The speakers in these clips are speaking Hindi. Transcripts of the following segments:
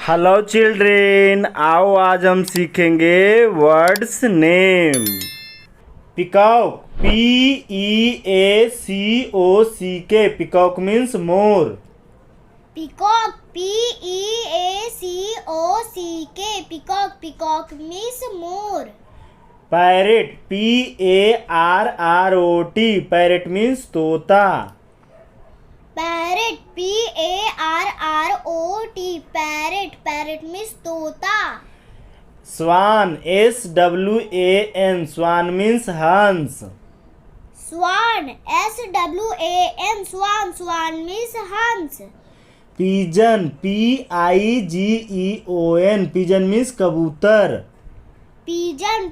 हेलो चिल्ड्रेन, आओ आज हम सीखेंगे words name. Peacock, Peacock, peacock means more. Peacock, Peacock, peacock means more. Parrot, Parrot, parrot means तोता। Parrot, Parrot, parrot means तोता. स्वान, Swan, स्वान मीन्स हंस। Swan, Swan, swan means हंस. पिजन, Pigeon, पिजन मीन्स कबूतर। Pigeon,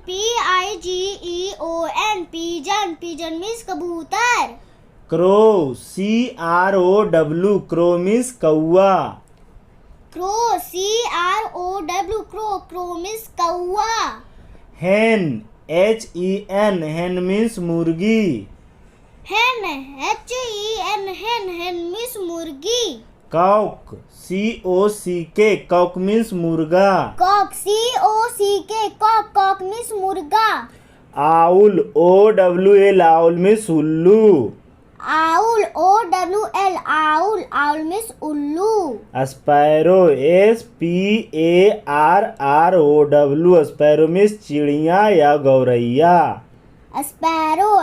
pigeon means कबूतर. क्रो, Crow, क्रो मीन्स कौआ। Crow, crow means कौआ. hen, hen मीन्स मुर्गी। Hen, hen means मुर्गी. कॉक, Cock मीन्स मुर्गा। Cock, cock means मुर्गा. आउल, Owl मीन्स उल्लू। Owl, owl means उल्लू. स्पैरो, Sparrow, स्पैरो मीन्स चिड़िया या गौरैया। Sparrow,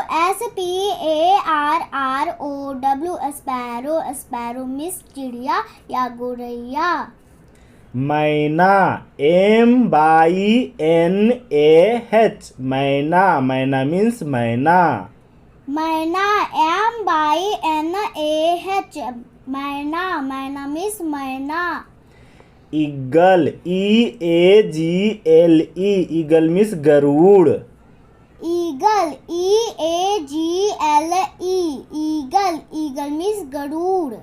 Sparrow, sparrow means चिड़िया या गौरैया. मैना, Mynah, मैना मीन्स मैना। मैना, मैना means मैना. ईगल, ईगल मीन्स गरुड़। Eagle, eagle means गरुड़.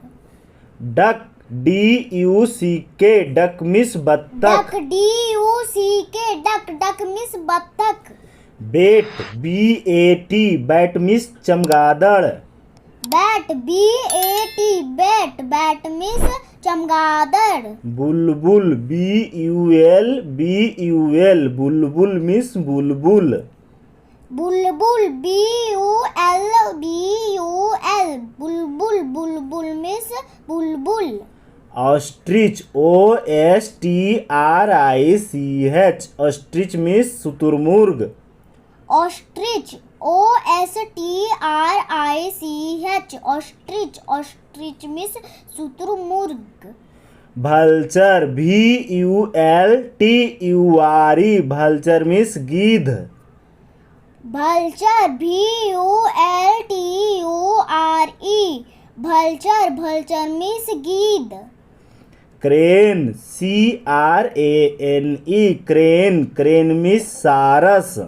डक, डक मीन्स बत्तख। duck means बत्तख. बेट, बैट मीन्स चमगादड़। Bat, bat means चमगादड़. बुलबुल, बुलबुल मीन्स बुलबुल। बुलबुल, बुलबुल means बुलबुल. ऑस्ट्रिच, ऑस्ट्रिच मीन्स शुतुरमुर्ग। Ostrich, ostrich means शुतुरमुर्ग. भल्चर, भल्चर मीन्स गिद्ध। Vulture, vulture means गिद्ध. क्रेन, क्रेन मीन्स सारस।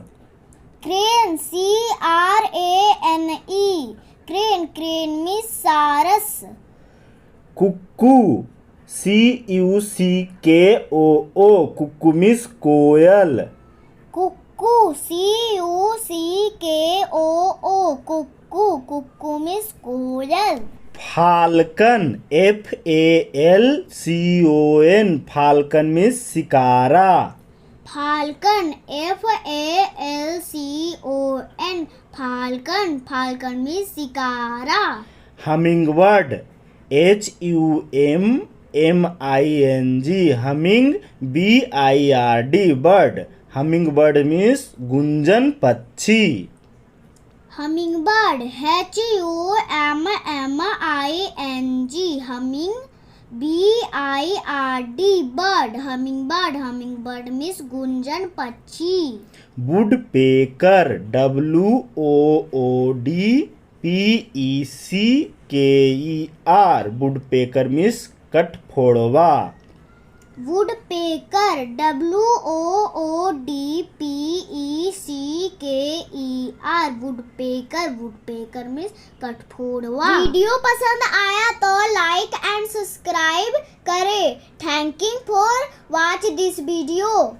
Crane, crane means सारस. कुक्कू, कुक्कू मीन्स कोयल। कुक्कू, कुक्कू means कोयल. फाल्कन, फाल्कन मीन्स शिकारा। Falcon, falcon means शिकारा. Humming bird, humming, bird. Humming bird means गुंजन पक्षी। Hummingbird, humming, bird means गुंजन पक्षी. वुडपेकर, वुडपेकर मीन्स कठफोड़वा। Woodpecker, woodpecker means कठफोड़वा. वीडियो पसंद आया तो लाइक एंड सब्सक्राइब करें. Thank you for watch this video.